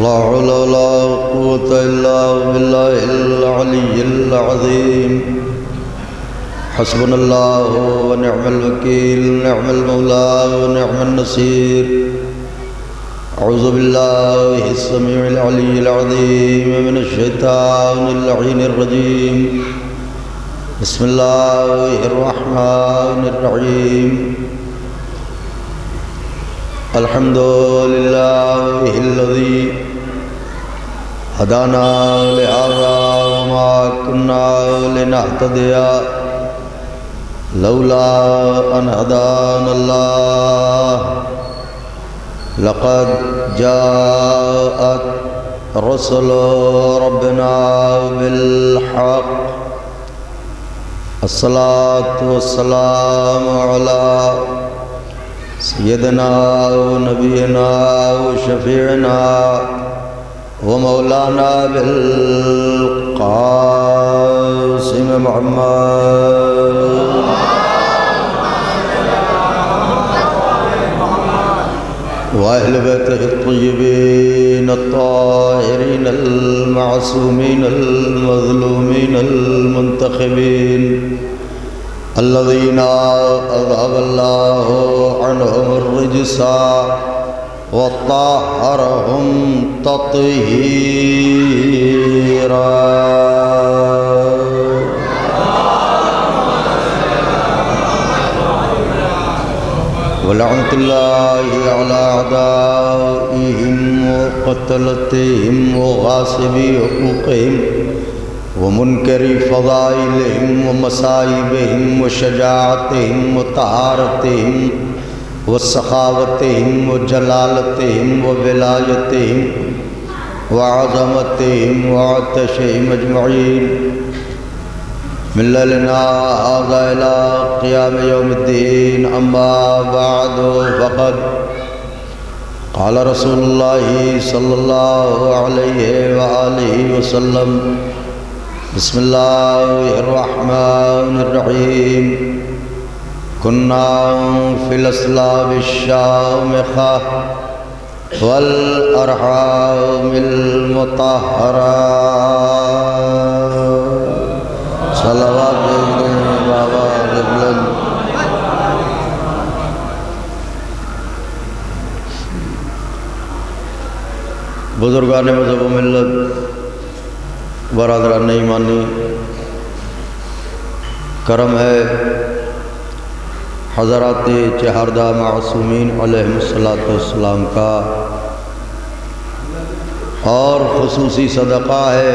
لا حول ولا قوة إلا بالله العلي العظيم حسبنا الله ونعم الوكيل نعم المولى ونعم النصير أعوذ بالله السميع العلي العظيم من الشيطان اللعين الرجيم بسم الله الرحمن الرحيم الحمد لله الذي هدانا لهذا وما كنا لنهتدي لولا أن هدانا الله لقد جاءت رسل ربنا بالحق الصلاة والسلام على سيدنا ونبينا وشفيعنا ومولانا بالقاسم محمد وأهل بيته الطيبين الطاهرين المعصومين المظلومين المنتخبين الذين أذهب الله عنهم الرجس وطهرهم تطهيرا ولعنة الله على أعدائهم وقتلتهم وغاصبي حقوقهم ومنكر فضائلهم ومصائبهم وشجاعتهم وطهارتهم وسخاوتهم وجلالتهم وولایتهم وعظمتهم وعطشهم أجمعين من ليلنا هذا إلى قيام يوم الدين أما بعد فقد قال رسول الله صلى الله عليه وآله وسلم بسم الله الرحمن الرحيم كنا في الأسلاب الشامخة والأرحام المطهرة صلوات بابا ربلن بزرگان مذہب و ملت برادران ایمانی کرم ہے حضرات چہاردہ معصومین علیہ السلام کا اور خصوصی صدقہ ہے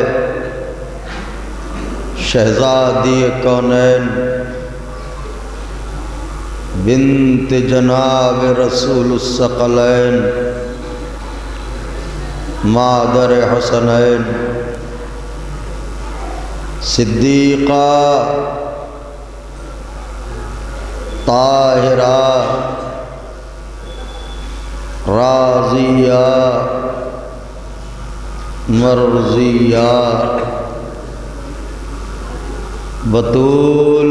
شہزادی کونین بنت جناب رسول الثقلین مادر حسنین صدیقہ طاہرہ راضیہ مرضیہ بطول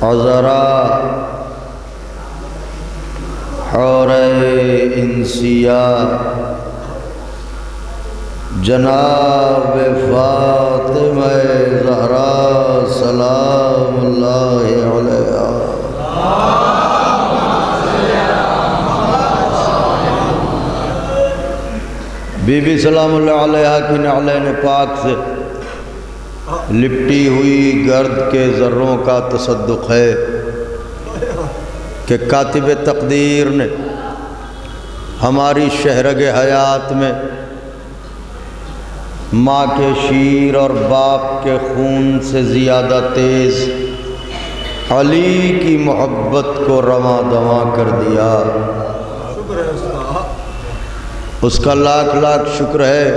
عذرا حور انسیہ جناب فاطمہ زہرا سلام اللہ علیہا بی بی سلام اللہ علیہا کی نعلین پاک سے لپٹی ہوئی گرد کے ذروں کا تصدق ہے کہ کاتب تقدیر نے ہماری شہرگ حیات میں ماں کے شیر اور باپ کے خون سے زیادہ تیز علی کی محبت کو رواں دواں کر دیا۔ اس کا لاکھ لاکھ شکر ہے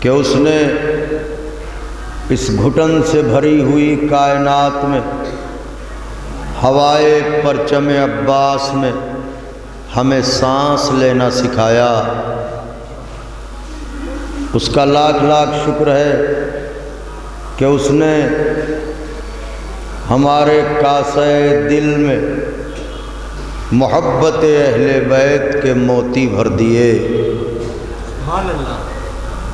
کہ اس نے اس گھٹن سے بھری ہوئی کائنات میں ہوائے پرچم عباس میں ہمیں سانس لینا سکھایا۔ اس کا لاکھ لاکھ شکر ہے کہ اس نے ہمارے کاسے دل میں محبت اہل بیت کے موتی بھر دیے۔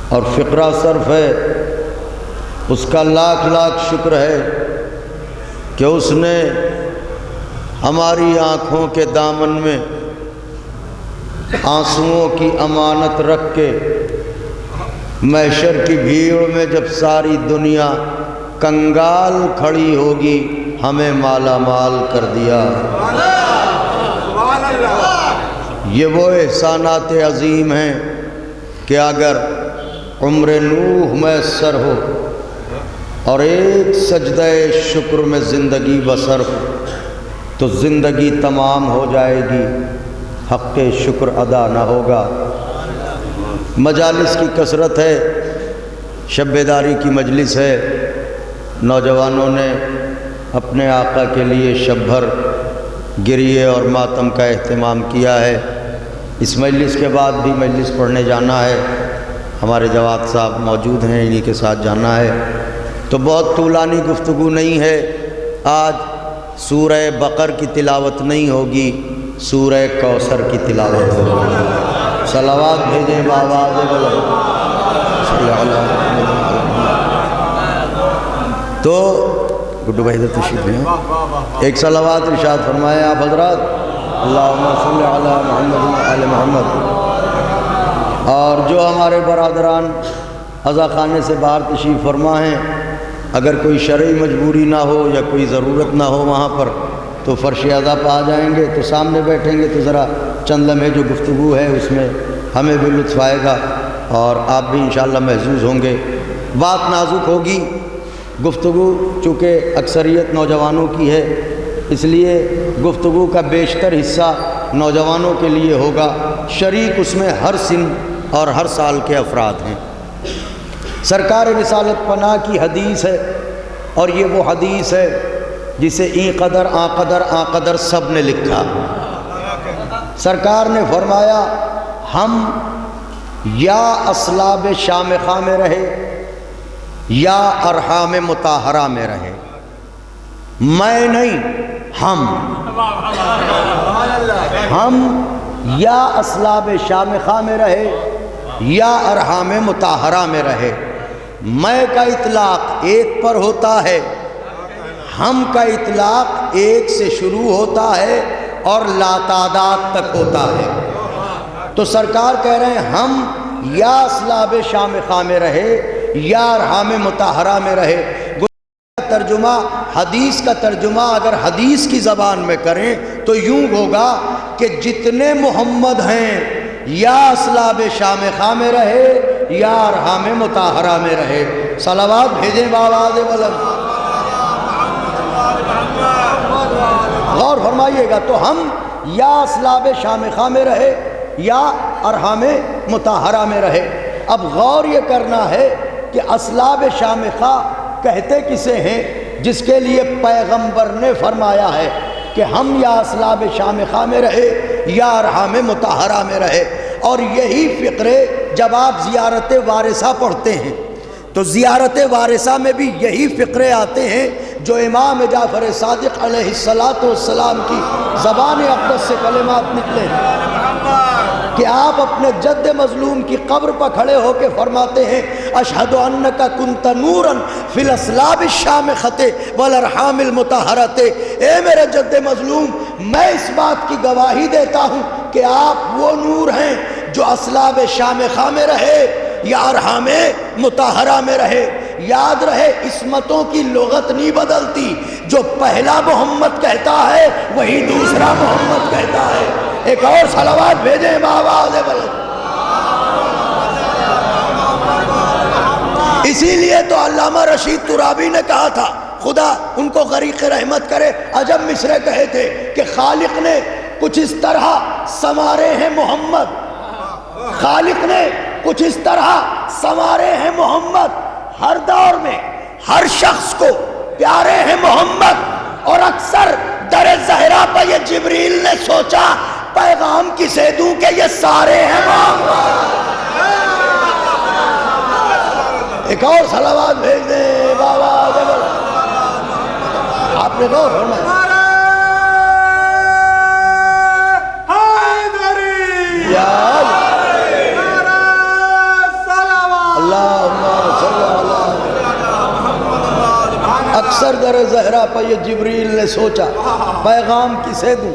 اور فقرہ صرف ہے، اس کا لاکھ لاکھ شکر ہے کہ اس نے ہماری آنکھوں کے دامن میں آنسوؤں کی امانت رکھ کے محشر کی بھیڑ میں جب ساری دنیا کنگال کھڑی ہوگی ہمیں مالا مال کر دیا۔ یہ وہ احسانات عظیم ہیں کہ اگر عمر نوح میسر ہو اور ایک سجدہ شکر میں زندگی بسر ہو تو زندگی تمام ہو جائے گی، حق شکر ادا نہ ہوگا۔ مجالس کی کثرت ہے، شب بیداری کی مجلس ہے، نوجوانوں نے اپنے آقا کے لیے شب بھر گریے اور ماتم کا اہتمام کیا ہے۔ اس مجلس کے بعد بھی مجلس پڑھنے جانا ہے، ہمارے جواد صاحب موجود ہیں، انہی کے ساتھ جانا ہے۔ تو بہت طولانی گفتگو نہیں ہے، آج سورہ بقر کی تلاوت نہیں ہوگی، سورہ کوثر کی تلاوت ہوگی۔ صلوات بھیجیں بآواز بلند صلی اللہ علیہ وسلم۔ تو گڈو بھائی ادھر تشریف لیں، ایک صلوات ارشاد فرمائیں آپ حضرات، اللہم صلی علی محمد و آل محمد۔ اور جو ہمارے برادران عزا خانے سے باہر تشریف فرما ہیں، اگر کوئی شرعی مجبوری نہ ہو یا کوئی ضرورت نہ ہو وہاں پر تو فرش عزا پہ آ جائیں گے، تو سامنے بیٹھیں گے تو ذرا چند لمحے جو گفتگو ہے اس میں ہمیں بھی لطف آئے گا اور آپ بھی انشاءاللہ محظوظ ہوں گے۔ بات نازک ہوگی، گفتگو چونکہ اکثریت نوجوانوں کی ہے، اس لیے گفتگو کا بیشتر حصہ نوجوانوں کے لیے ہوگا، شریک اس میں ہر سن اور ہر سال کے افراد ہیں۔ سرکار رسالت پناہ کی حدیث ہے، اور یہ وہ حدیث ہے جسے این قدر آ قدر آ قدر سب نے لکھا۔ سرکار نے فرمایا ہم یا اصلاب شامخہ میں رہے یا ارحام مطہرہ میں رہے، میں نہیں، ہم یا اصلاب شامخہ میں رہے یا ارحام مطہرہ میں رہے۔ میں کا اطلاق ایک پر ہوتا ہے، ہم کا اطلاق ایک سے شروع ہوتا ہے اور لا تعداد تک ہوتا ہے۔ تو سرکار کہہ رہے ہیں ہم یا اصلاب شامخہ میں رہے یا ارحام مطہرہ میں رہے۔ ترجمہ حدیث کا ترجمہ اگر حدیث کی زبان میں کریں تو یوں ہوگا کہ جتنے محمد ہیں یا اصلاب شامخہ میں رہے یا ارحام مطہرہ میں رہے۔ صلوات بھیجیں بآواز بلند۔ غور فرمائیے گا، تو ہم یا اصلاب شامخہ میں رہے یا ارحام مطہرہ میں رہے۔ اب غور یہ کرنا ہے کہ اصلاب شامخہ کہتے کسے ہیں؟ جس کے لیے پیغمبر نے فرمایا ہے کہ ہم یا اصلاب شامخہ میں رہے یا ارحام مطہرہ میں رہے۔ اور یہی فقرے جب آپ زیارت وارثہ پڑھتے ہیں تو زیارت وارثہ میں بھی یہی فقرے آتے ہیں جو امام جعفر صادق علیہ السلام کی زبان اقدس سے کلمات نکلے ہیں کہ آپ اپنے جد مظلوم کی قبر پر کھڑے ہو کے فرماتے ہیں اشہد انک کنت نورا فی الاصلاب الشامخۃ والارحام المطہرۃ۔ اے میرے جد مظلوم، میں اس بات کی گواہی دیتا ہوں کہ آپ وہ نور ہیں جو اصلاب شامخہ میں رہے یا ارحام مطہرہ میں رہے۔ یاد رہے عصمتوں کی لغت نہیں بدلتی، جو پہلا محمد کہتا ہے وہی دوسرا محمد کہتا ہے۔ ایک اور صلوات بھیجیں بآواز بلند۔ اسی لیے تو علامہ رشید ترابی نے کہا تھا، خدا ان کو غریق رحمت کرے، عجب مصرے کہے تھے کہ خالق نے کچھ اس طرح سنوارے ہیں محمد، خالق نے کچھ اس طرح سنوارے ہیں محمد، ہر دور میں ہر شخص کو پیارے ہیں محمد۔ اور اکثر در زہرا پہ یہ جبریل نے سوچا پیغام کسے دوں کہ یہ سارے ہیں محمد۔ ایک اور صلوات بھیج دیں بابا، آپ نے غور ہونا ہے۔ سردر زہرا پہ یہ جبریل نے سوچا پیغام کسے دوں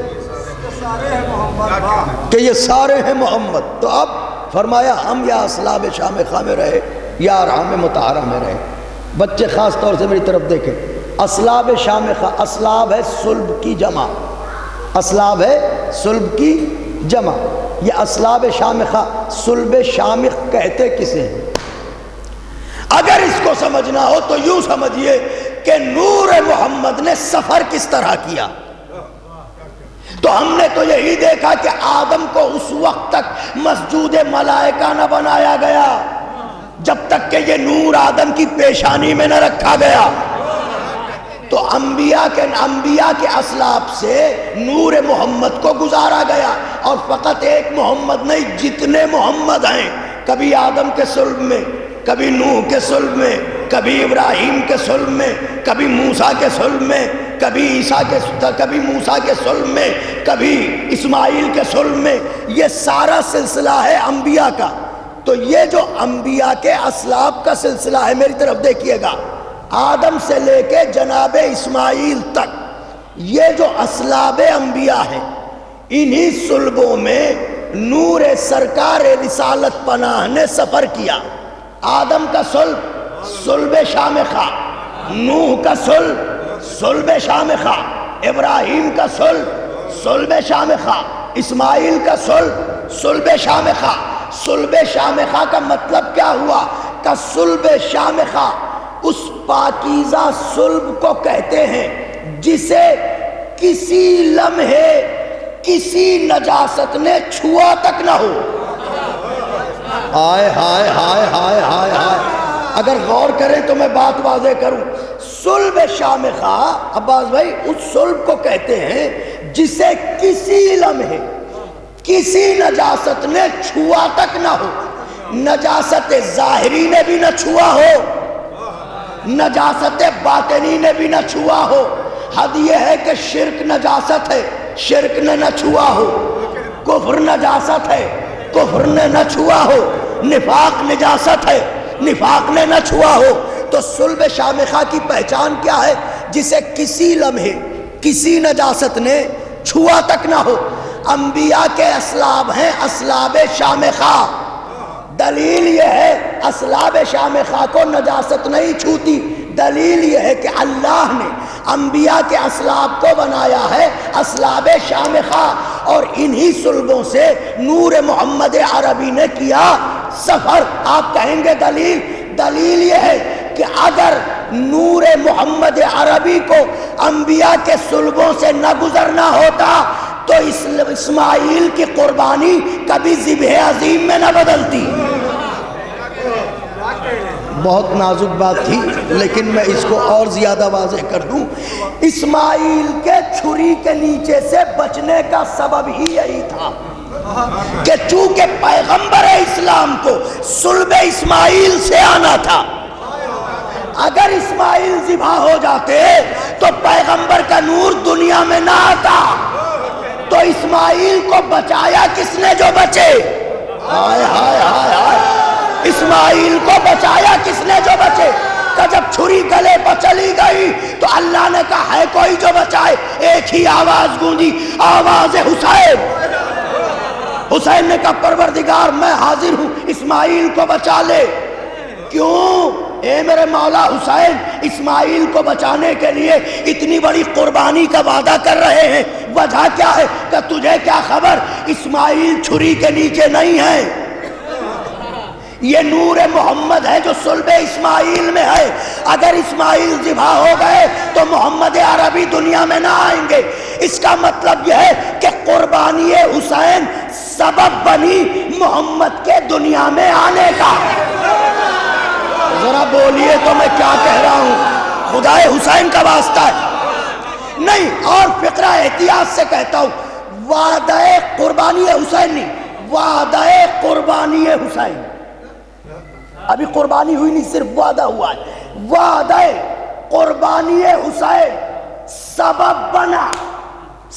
کہ یہ سارے ہیں محمد. تو اب فرمایا ہم یا اصلاب شامخہ میں رہے یا ارحام مطہرہ میں رہے. بچے خاص طور سے میری طرف دیکھیں. اصلاب شامخہ، اصلاب ہے صلب کی جمع، اصلاب ہے صلب کی جمع. یہ اصلاب شامخہ، صلب شامخ کہتے کسے ہیں؟ اگر اس کو سمجھنا ہو تو یوں سمجھیے کہ نور محمد نے سفر کس طرح کیا. تو ہم نے تو یہی دیکھا کہ آدم کو اس وقت تک مسجود ملائکہ نہ بنایا گیا جب تک کہ یہ نور آدم کی پیشانی میں نہ رکھا گیا. تو انبیاء کے اصلاب سے نور محمد کو گزارا گیا. اور فقط ایک محمد نہیں، جتنے محمد ہیں، کبھی آدم کے صلب میں، کبھی نوح کے صلب میں، کبھی ابراہیم کے صلب میں، کبھی موسیٰ کے صلب میں، کبھی موسیٰ کے صلب میں، کبھی اسماعیل کے صلب میں. یہ سارا سلسلہ ہے انبیاء کا. تو یہ جو انبیاء کے اصلاب کا سلسلہ ہے، میری طرف دیکھیے گا، آدم سے لے کے جناب اسماعیل تک یہ جو اصلاب انبیاء ہیں، انہی صلبوں میں نور سرکار رسالت پناہ نے سفر کیا. آدم کا صلب صلب شامخہ، نوح کا صلب صلب شامخہ، ابراہیم کا صلب صلب شامخہ، اسماعیل کا صلب صلب شامخہ. صلب شامخہ کا مطلب کیا ہوا؟ کہ صلب شامخہ اس پاکیزہ صلب کو کہتے ہیں جسے کسی لمحے کسی نجاست نے چھوا تک نہ ہو. ہائے ہائے ہائے ہائے ہائے ہائے. اگر غور کریں تو میں بات واضح کروں. صلب شامخہ عباس بھائی اس صلب کو کہتے ہیں جسے کسی لمحے کسی نجاست نے چھوا تک نہ ہو. نجاست ظاہری نے بھی نہ چھوا ہو، نجاست باطنی نے بھی نہ چھوا ہو. حد یہ ہے کہ شرک نجاست ہے، شرک نے نہ چھوا ہو. کفر نجاست ہے، کفر نے نہ چھوا ہو. نفاق نجاست ہے، نفاق نے نہ چھوا ہو. تو صلب شامخہ کی پہچان کیا ہے؟ جسے کسی لمحے کسی نجاست نے چھوا تک نہ ہو. انبیاء کے اصلاب ہیں اصلاب شامخہ. دلیل یہ ہے اصلاب شامخہ کو نجاست نہیں چھوتی. دلیل یہ ہے کہ اللہ نے انبیاء کے اصلاب کو بنایا ہے اصلاب شامخہ، اور انہی صلبوں سے نور محمد عربی نے کیا سفر. آپ کہیں گے دلیل؟ دلیل یہ ہے کہ اگر نور محمد عربی کو انبیاء کے صلبوں سے نہ گزرنا ہوتا تو اسماعیل کی قربانی کبھی ذبح عظیم میں نہ بدلتی. بہت نازک بات تھی لیکن میں اس کو اور زیادہ واضح کر دوں. اسماعیل کے چھری کے نیچے سے بچنے کا سبب ہی یہی تھا کہ چونکہ پیغمبر اسلام کو صلب اسماعیل سے آنا تھا. اگر اسماعیل ذبح ہو جاتے تو پیغمبر کا نور دنیا میں نہ آتا. تو اسماعیل کو بچایا کس نے جو بچے؟ ہائے ہائے ہائے ہائے. اسماعیل کو بچایا کس نے جو بچے؟ کہ جب چھری گلے پر چلی گئی تو اللہ نے کہا ہے کوئی جو بچائے. ایک ہی آواز گونجی، آواز حسین. حسین نے کہا پروردگار میں حاضر ہوں، اسماعیل کو بچا لے. کیوں اے میرے مولا حسین اسماعیل کو بچانے کے لیے اتنی بڑی قربانی کا وعدہ کر رہے ہیں؟ وجہ کیا ہے؟ کہ تجھے کیا خبر اسماعیل چھری کے نیچے نہیں ہے. یہ نور محمد ہے جو صلب اسماعیل میں ہے. اگر اسماعیل ذبح ہو گئے تو محمد عربی دنیا میں نہ آئیں گے. اس کا مطلب یہ ہے کہ قربانی حسین سبب بنی محمد کے دنیا میں آنے کا. ذرا بولیے تو میں کیا کہہ رہا ہوں؟ خدا حسین کا واسطہ ہے نہیں. اور فقرہ احتیاط سے کہتا ہوں، وعدہ قربانی حسین نہیں، وعدہ قربانی حسین. ابھی قربانی ہوئی نہیں، صرف وعدہ ہوا ہے. وعدہ قربانی حسین سبب بنا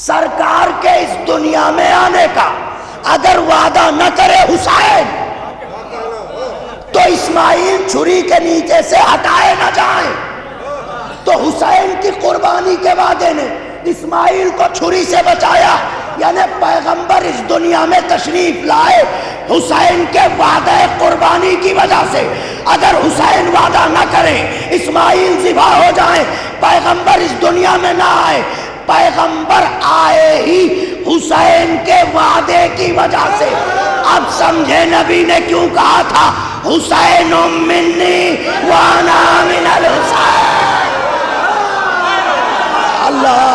سرکار کے اس دنیا میں آنے کا. اگر وعدہ نہ کرے حسین تو اسماعیل چھری کے نیچے سے ہٹائے نہ جائیں. تو حسین کی قربانی کے وعدے نے اسماعیل کو چھری سے بچایا، یعنی پیغمبر اس دنیا میں تشریف لائے حسین کے وعدہ قربانی کی وجہ سے۔ اگر حسین وعدہ نہ کرے، اسماعیل ذبح ہو جائیں، پیغمبر اس دنیا میں نہ آئے، پیغمبر آئے ہی حسین کے وعدے کی وجہ سے۔ اب سمجھے نبی نے کیوں کہا تھا حسین منی وانا من الحسین۔ اللہ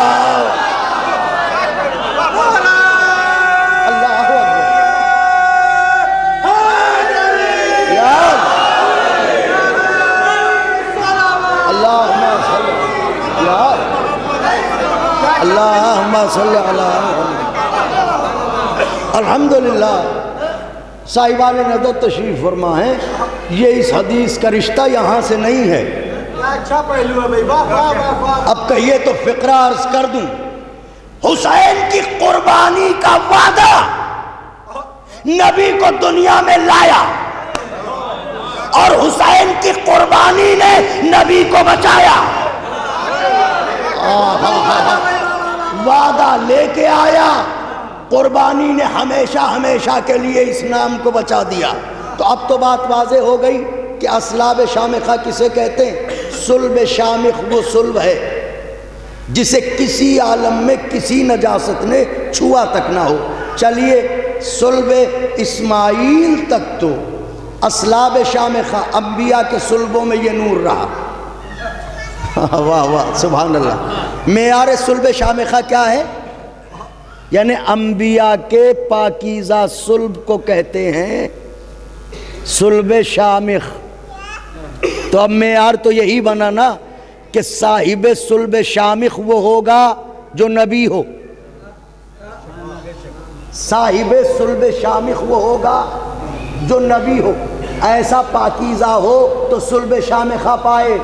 اللہم صلی اللہ الحمدللہ۔ صاحبان ندوت تشریف فرما ہے، یہ اس حدیث کا رشتہ یہاں سے نہیں ہے۔ اچھا پہلو ہے بھائی، اب کہیے تو فقرہ عرض کر دوں۔ حسین کی قربانی کا وعدہ نبی کو دنیا میں لایا، اور حسین کی قربانی نے نبی کو بچایا۔ وعدہ لے کے آیا، قربانی نے ہمیشہ ہمیشہ کے لیے اس نام کو بچا دیا۔ تو اب تو بات واضح ہو گئی کہ اصلاب شامخہ کسے کہتے ہیں؟ صلب شامخ وہ صلب ہے جسے کسی عالم میں کسی نجاست نے چھوا تک نہ ہو۔ چلیے صلب اسماعیل تک تو اصلاب شامخہ انبیاء کے صلبوں میں یہ نور رہا۔ واہ واہ سبحان اللہ۔ معیار صلب شامخہ کیا ہے؟ یعنی انبیاء کے پاکیزہ صلب کو کہتے ہیں صلب شامخ۔ تو اب معیار تو یہی بنا نا کہ صاحب صلب شامخ وہ ہوگا جو نبی ہو، صاحب صلب شامخ وہ ہوگا جو نبی ہو، ایسا پاکیزہ ہو تو صلب شامخہ پائے،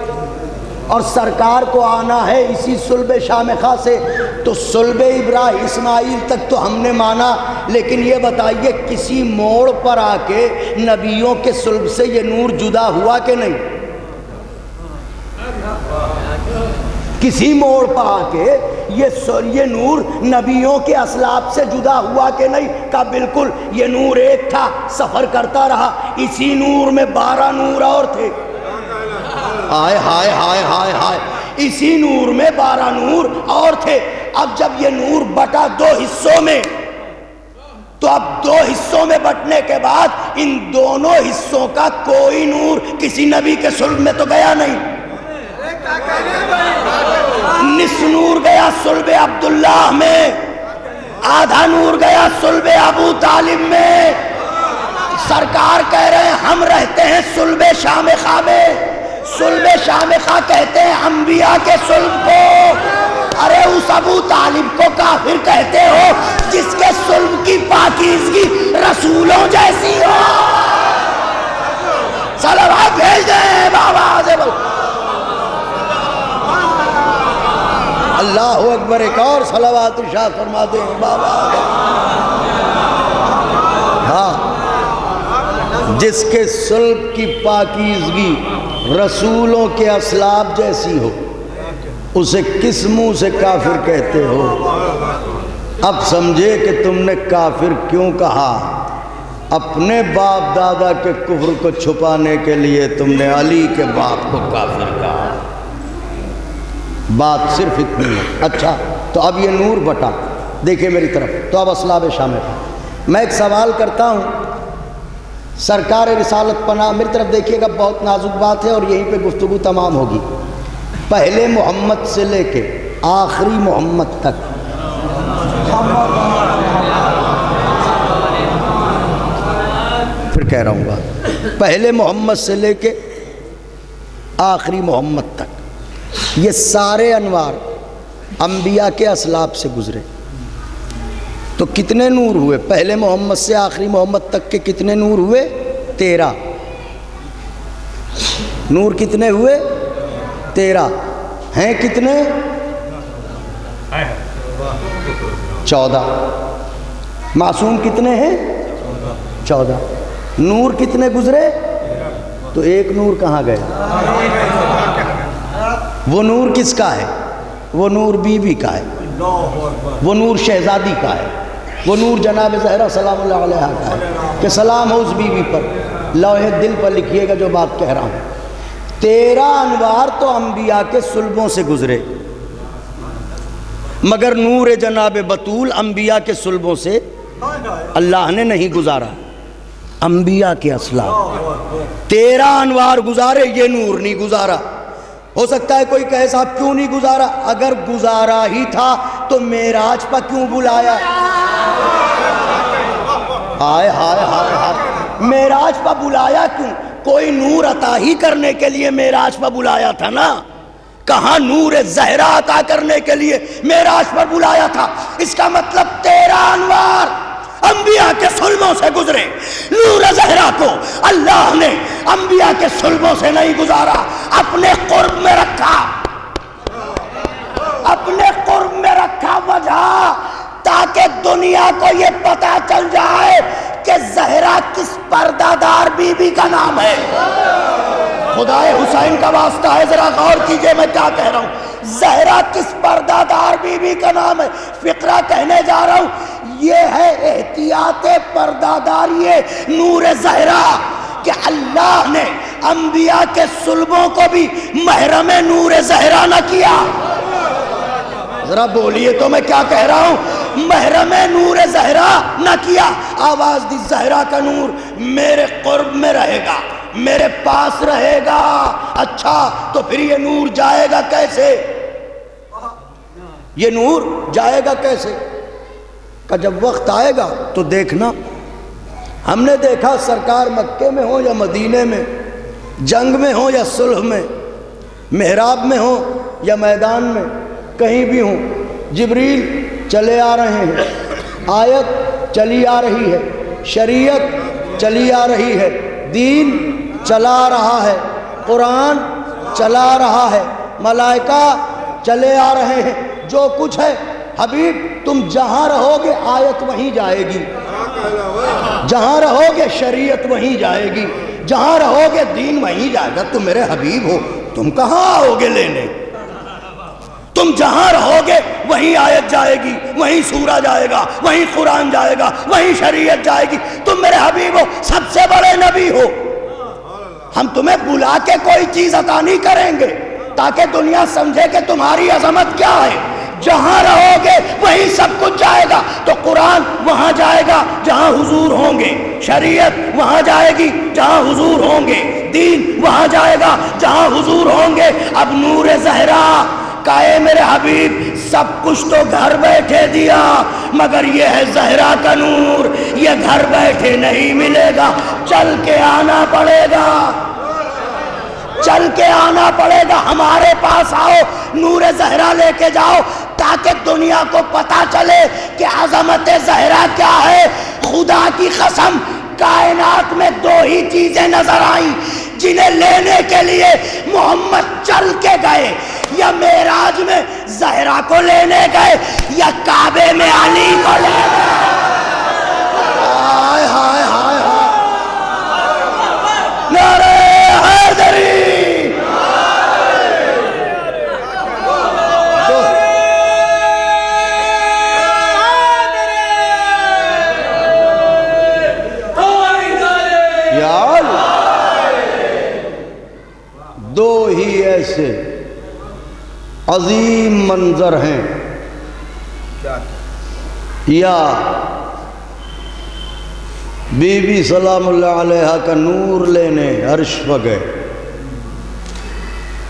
اور سرکار کو آنا ہے اسی صلب شامخہ سے۔ تو صلب ابراہیم اسماعیل تک تو ہم نے مانا، لیکن یہ بتائیے کسی موڑ پر آ کے نبیوں کے صلب سے یہ نور جدا ہوا کہ نہیں؟ کسی موڑ پر آ کے یہ نور نبیوں کے اصلاب سے جدا ہوا کہ نہیں؟ کہا بالکل، یہ نور ایک تھا، سفر کرتا رہا، اسی نور میں 12 نور اور تھے۔ ہائے ہائے ہائے ہائے ہائے، اسی نور میں 12 نور اور تھے۔ اب جب یہ نور بٹا 2 حصوں میں، تو اب 2 حصوں میں بٹنے کے بعد ان دونوں حصوں کا کوئی نور کسی نبی کے صلب میں تو گیا نہیں۔ نصف نور گیا صلب عبداللہ میں، آدھا نور گیا صلب ابو طالب میں۔ سرکار کہہ رہے ہیں ہم رہتے ہیں صلب شامخہ میں۔ صلب شامخہ کہتے ہیں انبیاء کے صلب کو۔ ارے اس ابو طالب کو کافر کہتے ہو جس کے صلب کی پاکیزگی رسولوں جیسی ہو۔ صلوات بھیج دیں بابا عزیز۔ اللہ اکبر، ایک اور صلوات ارشاد فرما دیں بابا۔ ہاں، جس کے صلب کی پاکیزگی رسولوں کے اصلاب جیسی ہو، اسے کس منہ سے کافر کہتے ہو؟ اب سمجھے کہ تم نے کافر کیوں کہا؟ اپنے باپ دادا کے کفر کو چھپانے کے لیے تم نے علی کے باپ کو کافر کہا۔ بات صرف اتنی ہے۔ اچھا، تو اب یہ نور بٹا، دیکھیں میری طرف، تو اب اصلاب شامخہ۔ میں ایک سوال کرتا ہوں، سرکار رسالت پناہ، میری طرف دیکھیے گا، بہت نازک بات ہے اور یہیں پہ گفتگو تمام ہوگی۔ پہلے محمد سے لے کے آخری محمد تک پھر کہہ رہا ہوں بات، پہلے محمد سے لے کے آخری محمد تک یہ سارے انوار انبیاء کے اصلاب سے گزرے۔ تو کتنے نور ہوئے؟ پہلے محمد سے آخری محمد تک کے کتنے نور ہوئے؟ 13 نور۔ کتنے ہوئے؟ 13 ہیں کتنے؟ 14۔ معصوم کتنے ہیں؟ 14۔ نور کتنے گزرے؟ تو ایک نور کہاں گئے؟ وہ نور کس کا ہے؟ وہ نور بیوی کا ہے، وہ نور شہزادی کا ہے، وہ نور جناب زہرا سلام اللہ علیہ کا ہے کہ سلام ہو اس بیوی پر۔ لوح دل پر لکھیے گا جو بات کہہ رہا ہوں۔ 13 انوار تو انبیاء کے صلبوں سے گزرے، مگر نور جناب بطول انبیاء کے صلبوں سے اللہ نے نہیں گزارا۔ انبیاء کے اسلاف 13 انوار گزارے، یہ نور نہیں گزارا۔ ہو سکتا ہے کوئی کہے صاحب کیوں نہیں گزارا؟ اگر گزارا ہی تھا تو معراج پر کیوں بلایا؟ ہائے ہائے ہائے ہائے، معراج پر بلایا کیوں؟ کوئی نور عطا ہی کرنے کے لیے معراج پر بلایا تھا نا، کہاں نور زہرا عطا کرنے کے لیے معراج پر بلایا تھا۔ اس کا مطلب 13 انوار انبیاء کے صلبوں سے گزرے، نور زہرا کو اللہ نے انبیاء کے صلبوں سے نہیں گزارا، اپنے قرب میں رکھا، اپنے قرب میں رکھا۔ وجہ تاکہ دنیا کو یہ پتا چل جائے کہ زہرا کس پردہ دار بی بی کا نام ہے۔ خدائے حسین کا واسطہ ہے، ذرا غور کیجئے میں کیا کہہ رہا ہوں۔ زہرا کس پردہ دار بی بی کا نام ہے؟ فقرہ کہنے جا رہا ہوں، یہ ہے احتیاط پردہ داری نور زہرا کہ اللہ نے انبیاء کے صلبوں کو بھی محرم نور زہرا نہ کیا۔ ذرا بولیے تو میں کیا کہہ رہا ہوں، محرم نور زہرا نہ کیا۔ آواز دی، زہرا کا نور میرے قرب میں رہے گا، میرے پاس رہے گا۔ اچھا تو پھر یہ نور جائے گا کیسے؟ یہ نور جائے گا کیسے؟ کہ جب وقت آئے گا تو دیکھنا۔ ہم نے دیکھا سرکار مکے میں ہو یا مدینے میں، جنگ میں ہو یا صلح میں، محراب میں ہو یا میدان میں، کہیں بھی ہوں، جبریل چلے آ رہے ہیں، آیت چلی آ رہی ہے، شریعت چلی آ رہی ہے، دین چلا رہا ہے، قرآن چلا رہا ہے، ملائکہ چلے آ رہے ہیں، جو کچھ ہے۔ حبیب تم جہاں رہو گے آیت وہیں جائے گی، جہاں رہو گے شریعت وہیں جائے گی، جہاں رہو گے دین وہیں جائے گا۔ تم میرے حبیب ہو، تم کہاں آؤ گے لینے؟ تم جہاں رہو گے وہیں آیت جائے گی، وہیں سورہ جائے گا، وہیں قرآن جائے گا، وہیں شریعت جائے گی۔ تم میرے حبیب ہو، سب سے بڑے نبی ہو۔ ہم تمہیں بلا کے کوئی چیز عطا نہیں کریں گے تاکہ دنیا سمجھے کہ تمہاری عظمت کیا ہے۔ جہاں رہو گے وہیں سب کچھ جائے گا۔ تو قرآن وہاں جائے گا جہاں حضور ہوں گے، شریعت وہاں جائے گی جہاں حضور ہوں گے، دین وہاں جائے گا جہاں حضور ہوں گے۔ اب نور زہرا کہے میرے حبیب سب کچھ تو گھر بیٹھے دیا، مگر یہ ہے زہرا کا نور، یہ گھر بیٹھے نہیں ملے گا، چل کے آنا پڑے گا، چل کے آنا پڑے گا۔ ہمارے پاس آؤ، نور زہرا لے کے جاؤ تاکہ دنیا کو پتا چلے کہ عظمت زہرا کیا ہے۔ خدا کی قسم کائنات میں 2 ہی چیزیں نظر آئیں جنہیں لینے کے لیے محمد چل کے گئے، یا معراج میں زہرا کو لینے گئے یا کعبے میں علی کو لے گئے۔ ہائے ہائے ہائے ہائے، نعرہ حیدری۔ یار 2 ہی ایسے عظیم منظر ہیں، یا بی بی سلام اللہ علیہ کا نور لینے عرش پر گئے،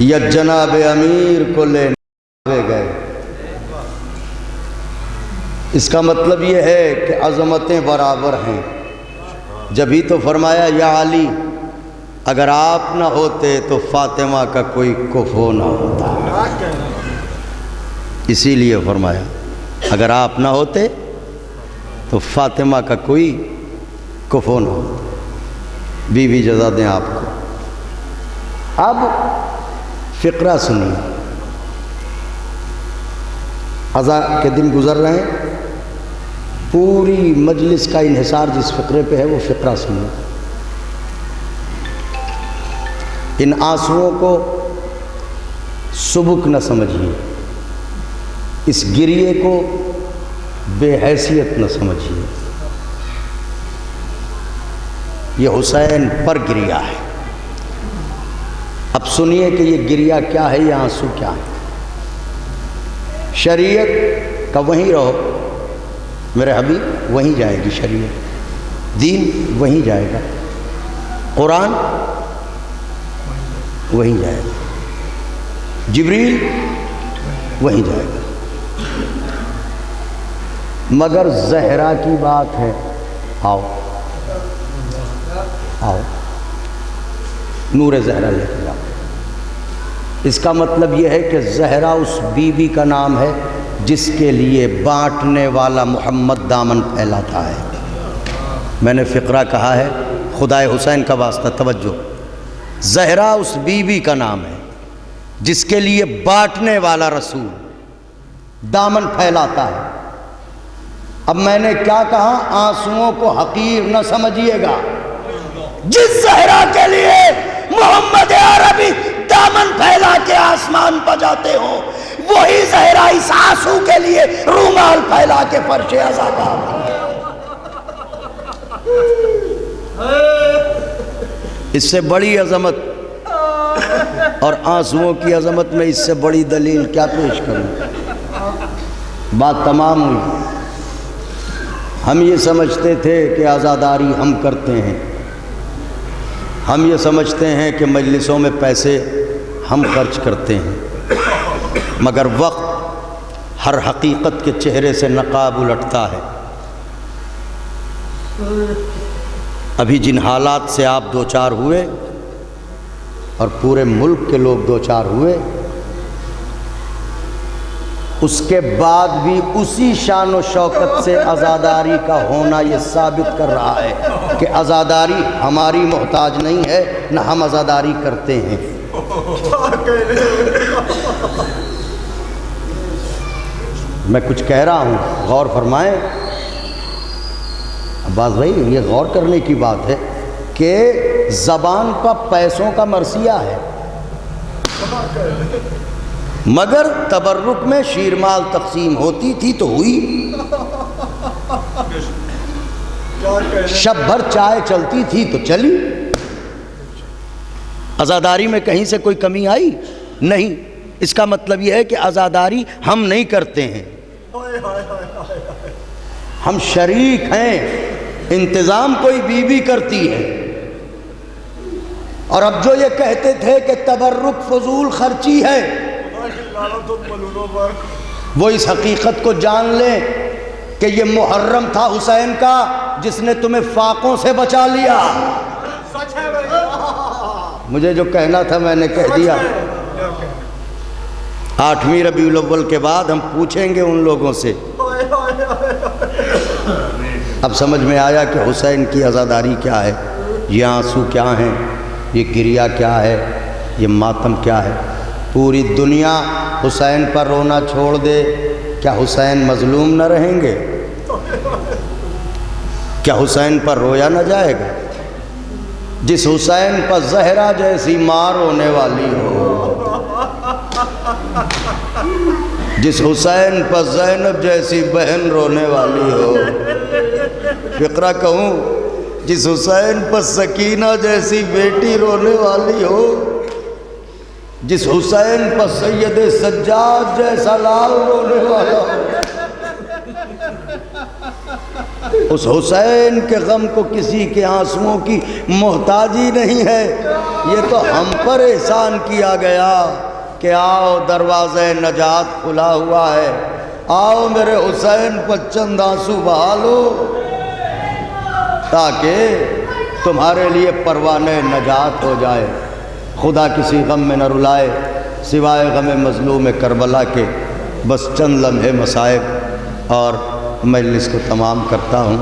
یا جناب امیر کو لینے گئے۔ اس کا مطلب یہ ہے کہ عظمتیں برابر ہیں۔ جبھی تو فرمایا یا علی اگر آپ نہ ہوتے تو فاطمہ کا کوئی کفو نہ ہوتا۔ اسی لیے فرمایا اگر آپ نہ ہوتے تو فاطمہ کا کوئی کفو نہ ہوتا۔ بی بی جزا دیں آپ کو۔ اب فقرہ سنیے، عزا کے دن گزر رہے ہیں، پوری مجلس کا انحصار جس فقرے پہ ہے وہ فقرہ سنیے۔ ان آنسوؤں کو سبک نہ سمجھیے، اس گریے کو بے حیثیت نہ سمجھیے، یہ حسین پر گریا ہے۔ اب سنیے کہ یہ گریا کیا ہے، یہ آنسو کیا ہے۔ شریعت کا وہیں رہو میرے حبیب، وہیں جائے گی شریعت، دین وہیں جائے گا، قرآن وہیں جائے گا، جبریل وہیں جائے گا، مگر زہرا کی بات ہے، آؤ آؤ نور زہرا لے کے جاؤ۔ اس کا مطلب یہ ہے کہ زہرا اس بی بی کا نام ہے جس کے لیے بانٹنے والا محمد دامن پھیلاتا ہے۔ میں نے فقرہ کہا ہے، خدائے حسین کا واسطہ توجہ، زہرا اس بی بی کا نام ہے جس کے لیے بانٹنے والا رسول دامن پھیلاتا ہے۔ اب میں نے کیا کہا، آنسوؤں کو حقیر نہ سمجھیے گا، جس زہرا کے لیے محمد عربی دامن پھیلا کے آسمان پہ جاتے ہوں، وہی زہرا اس آنسو کے لیے رومال پھیلا کے فرش عزا کا آتی ہے۔ اس سے بڑی عظمت اور آنسوؤں کی عظمت میں اس سے بڑی دلیل کیا پیش کروں؟ بات تمام ہوئی۔ ہم یہ سمجھتے تھے کہ عزاداری ہم کرتے ہیں، ہم یہ سمجھتے ہیں کہ مجلسوں میں پیسے ہم خرچ کرتے ہیں، مگر وقت ہر حقیقت کے چہرے سے نقاب الٹتا ہے۔ ابھی جن حالات سے آپ دوچار ہوئے اور پورے ملک کے لوگ دوچار ہوئے، اس کے بعد بھی اسی شان و شوکت سے عزاداری کا ہونا یہ ثابت کر رہا ہے کہ عزاداری ہماری محتاج نہیں ہے، نہ ہم عزاداری کرتے ہیں۔ میں کچھ کہہ رہا ہوں، غور فرمائیں عباس بھائی، یہ غور کرنے کی بات ہے کہ زبان پر پیسوں کا مرثیہ ہے، مگر تبرک میں شیرمال تقسیم ہوتی تھی تو ہوئی، شب بھر چائے چلتی تھی تو چلی۔ عزاداری میں کہیں سے کوئی کمی آئی؟ نہیں۔ اس کا مطلب یہ ہے کہ عزاداری ہم نہیں کرتے ہیں، ہم شریک ہیں، انتظام کوئی بی بی کرتی ہے۔ اور اب جو یہ کہتے تھے کہ تبرک فضول خرچی ہے، وہ اس حقیقت کو جان لیں کہ یہ محرم تھا حسین کا جس نے تمہیں فاقوں سے بچا لیا۔ مجھے جو کہنا تھا میں نے کہہ دیا۔ 8ویں ربیع الاول کے بعد ہم پوچھیں گے ان لوگوں سے۔ اب سمجھ میں آیا کہ حسین کی عزاداری کیا ہے، یہ آنسو کیا ہیں، یہ گریہ کیا ہے، یہ ماتم کیا ہے۔ پوری دنیا حسین پر رونا چھوڑ دے، کیا حسین مظلوم نہ رہیں گے؟ کیا حسین پر رویا نہ جائے گا؟ جس حسین پر زہرا جیسی ماں رونے والی ہو، جس حسین پر زینب جیسی بہن رونے والی ہو، فقرہ کہوں، جس حسین پر سکینہ جیسی بیٹی رونے والی ہو، جس حسین پر سید سجاد جیسا لال رونے والا ہو، اس حسین کے غم کو کسی کے آنسوؤں کی محتاجی نہیں ہے۔ یہ تو ہم پر احسان کیا گیا کہ آؤ دروازہ نجات کھلا ہوا ہے، آؤ میرے حسین پر چند آنسو بہا لو تاکہ تمہارے لیے پروانہ نجات ہو جائے۔ خدا کسی غم میں نہ رلائے سوائے غم مظلوم کربلا کے۔ بس چند لمحے مصائب اور مجلس کو تمام کرتا ہوں،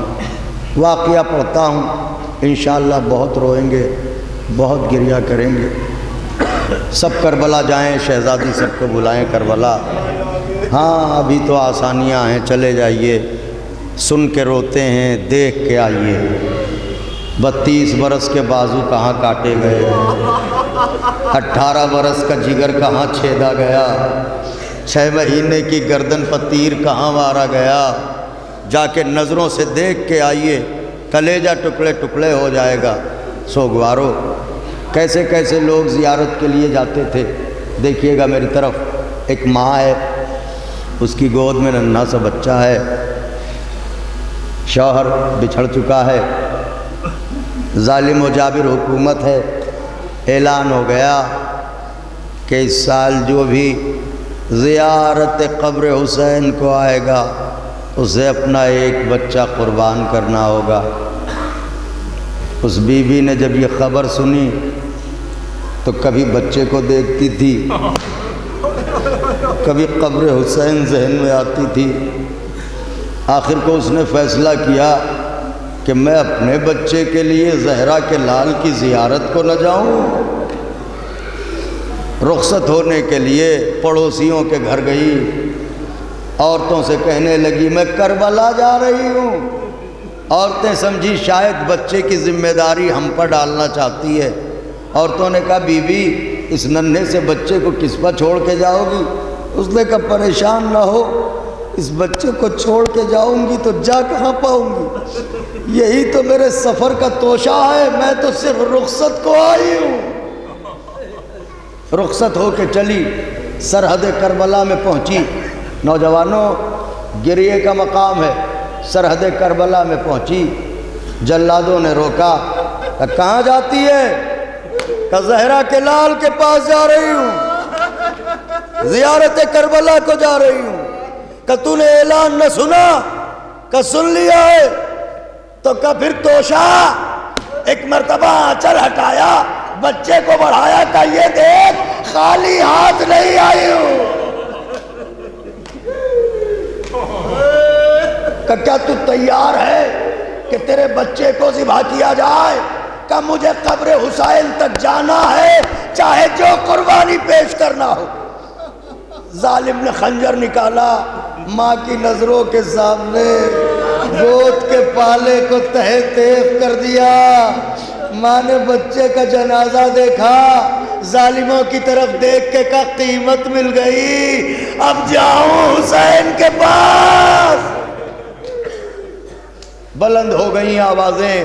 واقعہ پڑھتا ہوں، انشاءاللہ بہت روئیں گے، بہت گریہ کریں گے۔ سب کربلا جائیں، شہزادی سب کو بلائیں کربلا۔ ہاں ابھی تو آسانیاں ہیں، چلے جائیے، سن کے روتے ہیں، دیکھ کے آئیے۔ 32 برس کے بازو کہاں کاٹے گئے، 18 برس کا جگر کہاں چھیدا گیا، 6 مہینے کی گردن پر تیر کہاں مارا گیا، جا کے نظروں سے دیکھ کے آئیے، کلیجہ ٹکڑے ٹکڑے ہو جائے گا۔ سوگوارو، کیسے کیسے لوگ زیارت کے لیے جاتے تھے۔ دیکھیے گا میری طرف، ایک ماں ہے، اس کی گود میں ننھا سا بچہ ہے، شوہر بچھڑ چکا ہے، ظالم و جابر حکومت ہے، اعلان ہو گیا کہ اس سال جو بھی زیارت قبر حسین کو آئے گا اسے اپنا ایک بچہ قربان کرنا ہوگا۔ اس بی بی نے جب یہ خبر سنی تو کبھی بچے کو دیکھتی تھی، کبھی قبر حسین ذہن میں آتی تھی۔ آخر کو اس نے فیصلہ کیا کہ میں اپنے بچے کے لیے زہرا کے لال کی زیارت کو نہ جاؤں۔ رخصت ہونے کے لیے پڑوسیوں کے گھر گئی، عورتوں سے کہنے لگی میں کربلا جا رہی ہوں۔ عورتیں سمجھی شاید بچے کی ذمہ داری ہم پر ڈالنا چاہتی ہے۔ عورتوں نے کہا بی بی اس ننھے سے بچے کو کس پر چھوڑ کے جاؤ گی؟ اس نے کہا پریشان نہ ہو، اس بچے کو چھوڑ کے جاؤں گی تو جا کہاں پاؤں گی؟ یہی تو میرے سفر کا توشہ ہے، میں تو صرف رخصت کو آئی ہوں۔ رخصت ہو کے چلی، سرحد کربلا میں پہنچی۔ نوجوانوں، گریے کا مقام ہے، سرحد کربلا میں پہنچی۔ جلادوں نے روکا، کہا کہاں جاتی ہے؟ کہا زہرا کے لال کے پاس جا رہی ہوں، زیارت کربلا کو جا رہی ہوں۔ کہ تو نے اعلان نہ سنا؟ کہ سن لیا ہے۔ تو کہ پھر توشا، ایک مرتبہ آنچل ہٹایا، بچے کو بڑھایا، کہ یہ دیکھ خالی ہاتھ نہیں آئی ہوں۔ کہ کیا تو تیار ہے کہ تیرے بچے کو ذبح کیا جائے؟ کہ مجھے قبر حسین تک جانا ہے، چاہے جو قربانی پیش کرنا ہو۔ ظالم نے خنجر نکالا، ماں کی نظروں کے سامنے گود کے پالے کو تہہ تیغ کر دیا۔ ماں نے بچے کا جنازہ دیکھا، ظالموں کی طرف دیکھ کے کہا قیمت مل گئی، اب جاؤں حسین کے پاس۔ بلند ہو گئیں آوازیں،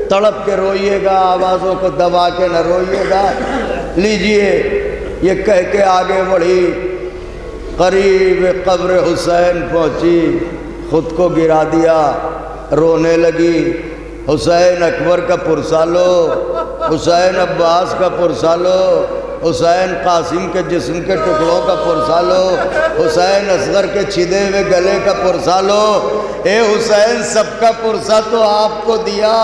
تڑپ کے روئیے گا، آوازوں کو دبا کے نہ روئیے گا۔ لیجئے، یہ کہہ کے آگے بڑھی، قریب قبر حسین پہنچی، خود کو گرا دیا، رونے لگی۔ حسین اکبر کا پرسہ لو، حسین عباس کا پرسہ لو، حسین قاسم کے جسم کے ٹکڑوں کا پرسہ لو، حسین اصغر کے چھدے ہوئے گلے کا پرسہ لو۔ اے حسین سب کا پرسہ تو آپ کو دیا،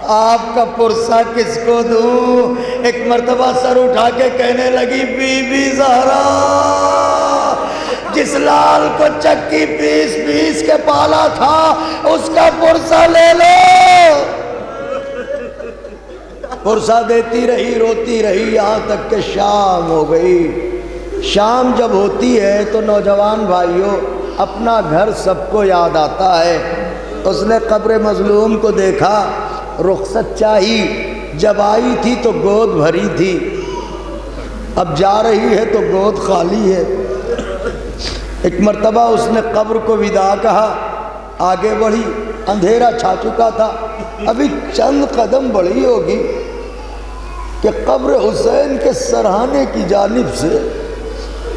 آپ کا پرسہ کس کو دوں؟ ایک مرتبہ سر اٹھا کے کہنے لگی بی بی زہرا، جس لال کو چکی پیس پیس کے پالا تھا اس کا پرسہ لے لو۔ پرسہ دیتی رہی، روتی رہی، یہاں تک کہ شام ہو گئی۔ شام جب ہوتی ہے تو نوجوان بھائیوں اپنا گھر سب کو یاد آتا ہے۔ اس نے قبر مظلوم کو دیکھا، رخصت چاہی، جب آئی تھی تو گود بھری تھی، اب جا رہی ہے تو گود خالی ہے۔ ایک مرتبہ اس نے قبر کو وداع کہا، آگے بڑھی، اندھیرا چھا چکا تھا، ابھی چند قدم بڑھی ہوگی کہ قبر حسین کے سرہانے کی جانب سے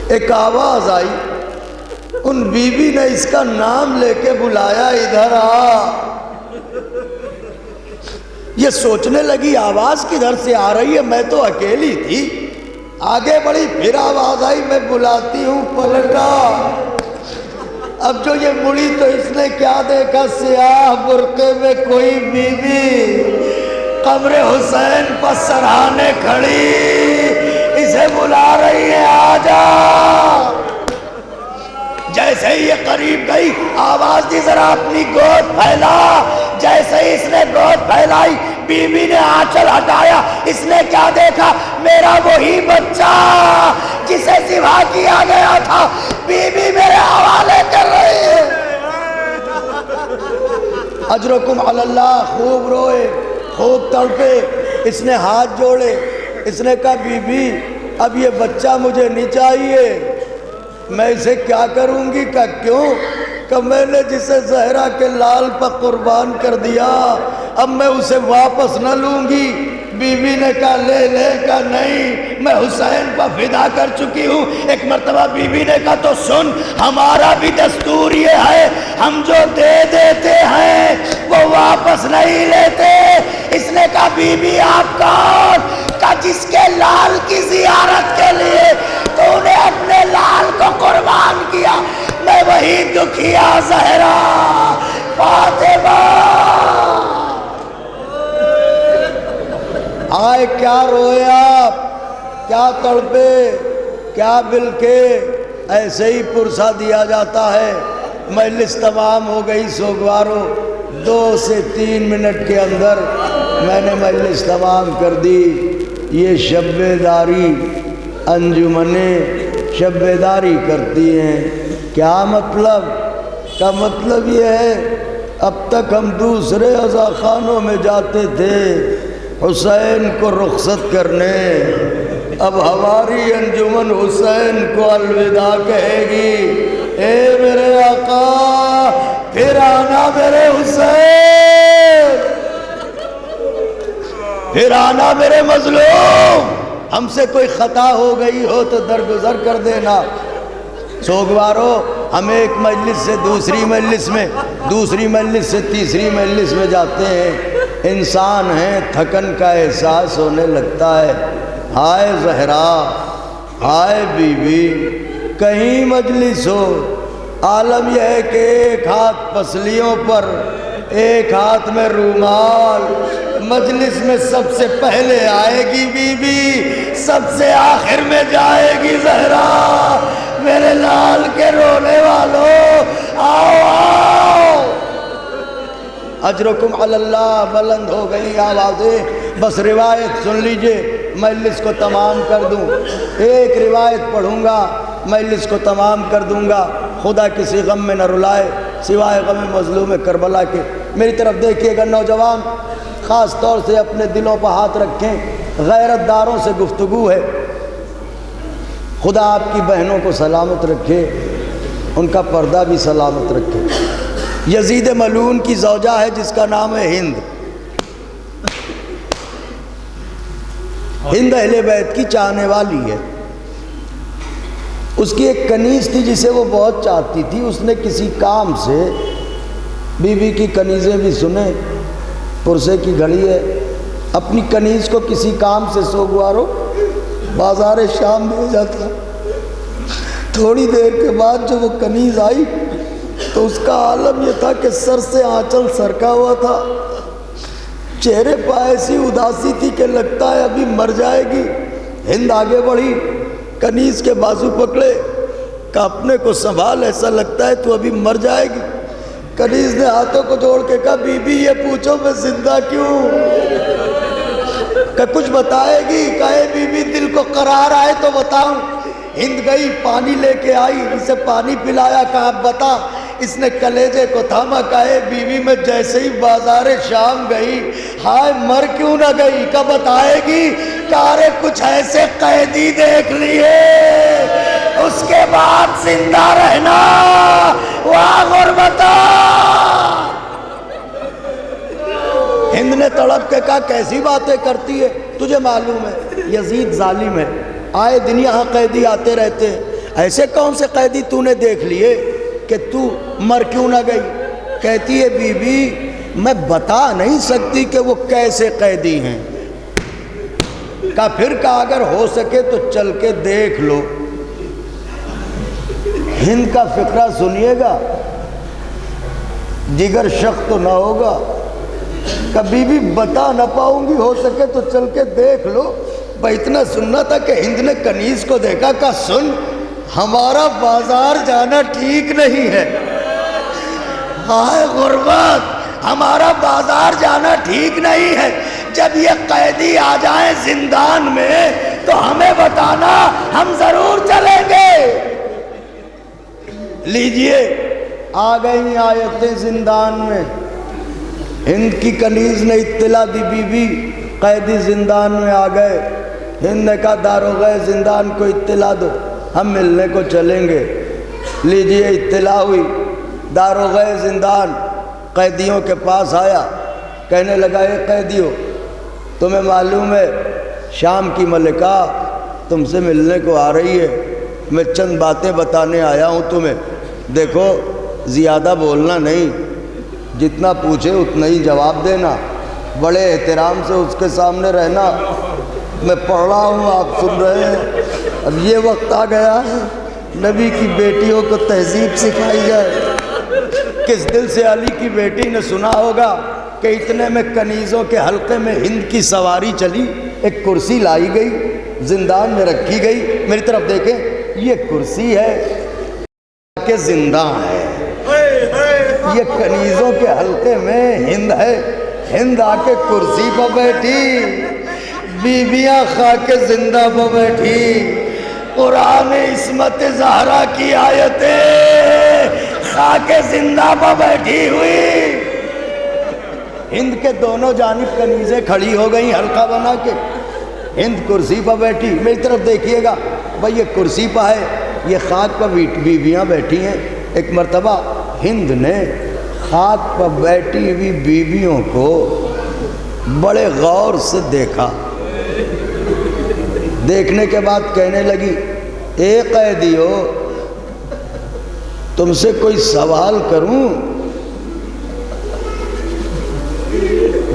ایک آواز آئی۔ ان بی بی نے اس کا نام لے کے بلایا، ادھر آ۔ یہ سوچنے لگی آواز کدھر سے آ رہی ہے، میں تو اکیلی تھی۔ آگے بڑھی، پھر آواز آئی، میں بلاتی ہوں، پلٹا۔ اب جو یہ مڑی تو اس نے کیا دیکھا، سیاہ برقعے میں کوئی بی بی قبر حسین پر سرہانے کھڑی، اسے بلا رہی ہے، آ جا۔ جیسے ہی یہ قریب گئی، آواز دی ذرا اپنی گود پھیلا۔ جیسے ہی اس نے گود پھیلائی، بی بی نے آنچل ہٹایا، اس نے کیا دیکھا، میرا وہی بچہ جسے ذبح کیا گیا تھا، بی بی میرے حوالے کر رہی ہے۔ اجرکم علی اللہ، خوب روئے، خوب تڑپے، اس نے ہاتھ جوڑے، اس نے کہا بی بی اب یہ بچہ مجھے نہیں چاہیے، میں اسے کیا کروں گی؟ کہا کیوں؟ کہ میں نے جسے زہرا کے لال پر قربان کر دیا اب میں اسے واپس نہ لوں گی۔ بی بی نے کہا لے لے، کہا نہیں میں حسین پر فدا کر چکی ہوں۔ ایک مرتبہ بی بی نے کہا تو سن، ہمارا بھی دستور یہ ہے، ہم جو دے دیتے ہیں وہ واپس نہیں لیتے۔ اس نے کہا بی بی آپ کون؟ کہا جس کے لال کی زیارت کے لیے تو نے اپنے لال کو قربان کیا، میں وہی دکھیا زہرا فاطمہ۔ آئے کیا روئے آپ، کیا تڑپے، کیا بلکے، ایسے ہی پرسہ دیا جاتا ہے۔ مجلس تمام ہو گئی سوگوارو، 2 سے 3 منٹ کے اندر میں نے مجلس تمام کر دی۔ یہ شب بیداری انجمنیں شب بیداری کرتی ہیں، کیا مطلب؟ کا مطلب یہ ہے اب تک ہم دوسرے عزاخانوں میں جاتے تھے حسین کو رخصت کرنے، اب ہماری انجمن حسین کو الوداع کہے گی۔ اے میرے آقا پھر آنا میرے حسین، پھر آنا میرے مظلوم، ہم سے کوئی خطا ہو گئی ہو تو درگزر کر دینا۔ سوگوارو ہم ایک مجلس سے دوسری مجلس میں، دوسری مجلس سے تیسری مجلس میں جاتے ہیں، انسان ہیں، تھکن کا احساس ہونے لگتا ہے۔ ہائے زہرا، ہائے بی بی، کہیں مجلس ہو عالم یہ ہے کہ ایک ہاتھ پسلیوں پر، ایک ہاتھ میں رومال، مجلس میں سب سے پہلے آئے گی بی بی، سب سے آخر میں جائے گی زہرا۔ میرے لال کے رونے والوں آؤ آؤ، اجرکم علی اللہ۔ بلند ہو گئی آوازیں، بس روایت سن لیجئے، مجلس کو تمام کر دوں، ایک روایت پڑھوں گا، مجلس کو تمام کر دوں گا۔ خدا کسی غم میں نہ رلائے سوائے غم مظلوم کربلا کے۔ میری طرف دیکھیے گا نوجوان، خاص طور سے اپنے دلوں پر ہاتھ رکھیں، غیرت داروں سے گفتگو ہے۔ خدا آپ کی بہنوں کو سلامت رکھے، ان کا پردہ بھی سلامت رکھے۔ یزید ملعون کی زوجہ ہے جس کا نام ہے ہند۔ ہند اہل بیت کی چاہنے والی ہے۔ اس کی ایک کنیز تھی جسے وہ بہت چاہتی تھی، اس نے کسی کام سے، بی بی کی کنیزیں بھی سنیں، پرسے کی گھڑی ہے، اپنی کنیز کو کسی کام سے سوگوارو بازار شام بھیجا تھا۔ تھوڑی دیر کے بعد جب وہ کنیز آئی تو اس کا عالم یہ تھا کہ سر سے آنچل سرکا ہوا تھا، چہرے پر ایسی اداسی تھی کہ لگتا ہے ابھی مر جائے گی۔ ہند آگے بڑھی، کنیز کے بازو پکڑے، کہ اپنے کو سنبھال، ایسا لگتا ہے تو ابھی مر جائے گی۔ کنیز نے ہاتھوں کو جوڑ کے کہا بی بی یہ پوچھو میں زندہ کیوں؟ کہ کچھ بتائے گی؟ کہے بی بی دل کو قرار آئے تو بتاؤں۔ ہند گئی، پانی لے کے آئی، اسے پانی پلایا، کہا اب بتا۔ اس نے کلیجے کو تھاما، کہے بی بی میں جیسے ہی بازار شام گئی، ہائے مر کیوں نہ گئی؟ کہا بتائے گی؟ کارے کچھ ایسے قیدی دیکھ لیے اس کے بعد زندہ رہنا واہ غربتا۔ ہند نے تڑپ کے کہا کیسی باتیں کرتی ہے، تجھے معلوم ہے یزید ظالم ہے، آئے دن یہاں قیدی آتے رہتے ہیں، ایسے کون سے قیدی تو نے دیکھ لیے کہ تو مر کیوں نہ گئی؟ کہتی ہے بی بی میں بتا نہیں سکتی کہ وہ کیسے قیدی ہیں۔ کہا پھر کہا اگر ہو سکے تو چل کے دیکھ لو۔ ہند کا فقرہ سنیے گا، جگر شخ تو نہ ہوگا، کبھی بھی بتا نہ پاؤں گی، ہو سکے تو چل کے دیکھ لو۔ بھائی اتنا سننا تھا کہ ہند نے کنیز کو دیکھا، کہا سن ہمارا بازار جانا ٹھیک نہیں ہے، ہائے غربت، ہمارا بازار جانا ٹھیک نہیں ہے، جب یہ قیدی آ جائیں زندان میں تو ہمیں بتانا، ہم ضرور چلیں گے۔ لیجئے آ گئی آیتیں زندان میں، ہند کی کنیز نے اطلاع دی بی بی قیدی زندان میں آ گئے. ہند نے کہا داروغہ زندان کو اطلاع دو، ہم ملنے کو چلیں گے. لیجئے اطلاع ہوئی. داروغہ زندان قیدیوں کے پاس آیا، کہنے لگا اے قیدیوں، تمہیں معلوم ہے شام کی ملکہ تم سے ملنے کو آ رہی ہے. میں چند باتیں بتانے آیا ہوں تمہیں. دیکھو زیادہ بولنا نہیں، جتنا پوچھے اتنا ہی جواب دینا، بڑے احترام سے اس کے سامنے رہنا. میں پڑھ رہا ہوں، آپ سن رہے ہیں. اب یہ وقت آ گیا نبی کی بیٹیوں کو تہذیب سکھائی جائے. کس دل سے علی کی بیٹی نے سنا ہوگا کہ اتنے میں کنیزوں کے حلقے میں ہند کی سواری چلی، ایک کرسی لائی گئی، زندان میں رکھی گئی. میری طرف دیکھیں، یہ کرسی ہے کہ زندان ہے. یہ کنیزوں کے حلقے میں ہند ہے. ہند آ کے کرسی پر بیٹھی، بیویاں خاک زندہ پر بیٹھی. قرآن عصمت زہرا کی آیتیں خاک زندہ پر بیٹھی ہوئی. ہند کے دونوں جانب کنیزیں کھڑی ہو گئیں حلقہ بنا کے. ہند کرسی پر بیٹھی. میری طرف دیکھیے گا بھائی، یہ کرسی پر ہے، یہ خاک پر بیویاں بیٹھی ہیں. ایک مرتبہ ہند نے خاک پر بیٹھی ہوئی بیویوں کو بڑے غور سے دیکھا. دیکھنے کے بعد کہنے لگی اے قیدیو، تم سے کوئی سوال کروں؟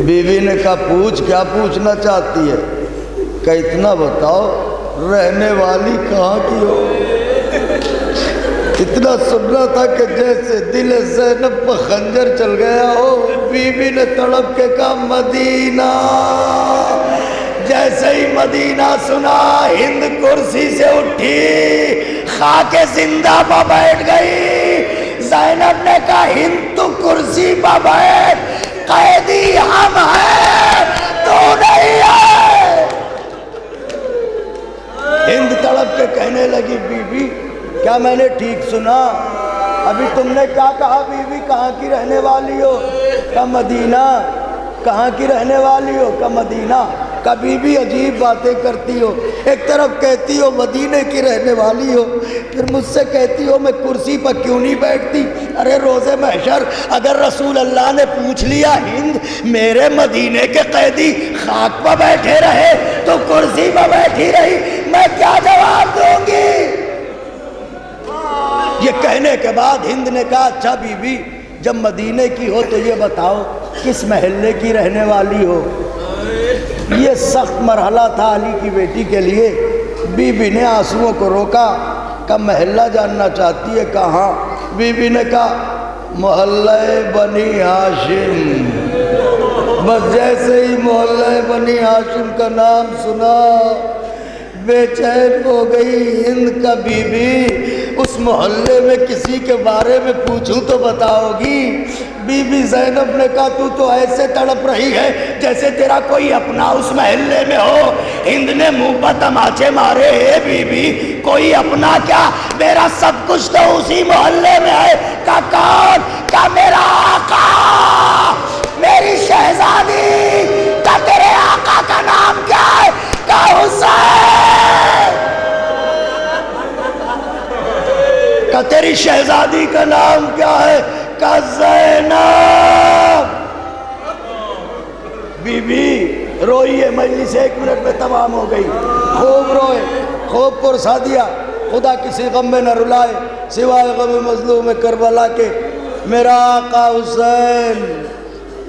بیوی نے کہا پوچھ، کیا پوچھنا چاہتی ہے؟ کہ اتنا بتاؤ رہنے والی کہاں کی ہو؟ اتنا سننا تھا کہ جیسے دل زینب پر خنجر چل گیا ہو. بیوی نے تڑپ کے کہا مدینہ. جیسے ہی مدینہ سنا ہند کرسی سے اٹھی، خاک زندہ پر بیٹھ گئی. زینب نے کہا ہند تو کرسی پر بیٹھ، قیدی ہم ہیں تو نہیں ہے. ہند تڑپ کے کہنے لگی بی بی کیا میں نے ٹھیک سنا؟ ابھی تم نے کیا کہا؟ بیوی کہاں کی رہنے والی ہو؟ کہ مدینہ. کہاں کی رہنے والی ہو؟ کہ مدینہ. کبھی بھی عجیب باتیں کرتی ہو. ایک طرف کہتی ہو مدینے کی رہنے والی ہو، پھر مجھ سے کہتی ہو میں کرسی پر کیوں نہیں بیٹھتی. ارے روز محشر اگر رسول اللہ نے پوچھ لیا ہند میرے مدینے کے قیدی خاک پر بیٹھے رہے تو کرسی پر بیٹھی رہی، میں کیا جواب دوں گی؟ یہ کہنے کے بعد ہند نے کہا اچھا بی بی، جب مدینے کی ہو تو یہ بتاؤ کس محلے کی رہنے والی ہو؟ یہ سخت مرحلہ تھا علی کی بیٹی کے لیے. بی بی نے آنسوؤں کو روکا، کہ محلہ جاننا چاہتی ہے کہاں؟ بی بی نے کہا محلہ بنی ہاشم. بس جیسے ہی محلہ بنی ہاشم کا نام سنا بے چین ہو گئی ہند کا. بی بی اس محلے میں کسی کے بارے میں پوچھوں تو بتاؤ گی؟ بی بی زینب نے کہا تو ایسے تڑپ رہی ہے جیسے تیرا کوئی اپنا اس محلے میں ہو. ہند نے منہ پر تماچے مارے. اے بی بی کوئی اپنا کیا، میرا سب کچھ تو اسی محلے میں ہے. کا کون؟ کا میرا آقا، میری شہزادی. کا تیرے آقا کا نام کیا ہے؟ کا حسین. کا تیری شہزادی کا نام کیا ہے؟ کا زینب. بی بی روئی ہے. مجلس 1 منٹ میں تمام ہو گئی. خوب روئے، خوب پرسا دیا. خدا کسی غم میں نہ رلائے سوائے غم مظلوم کربلا کے. میرا آقا حسین،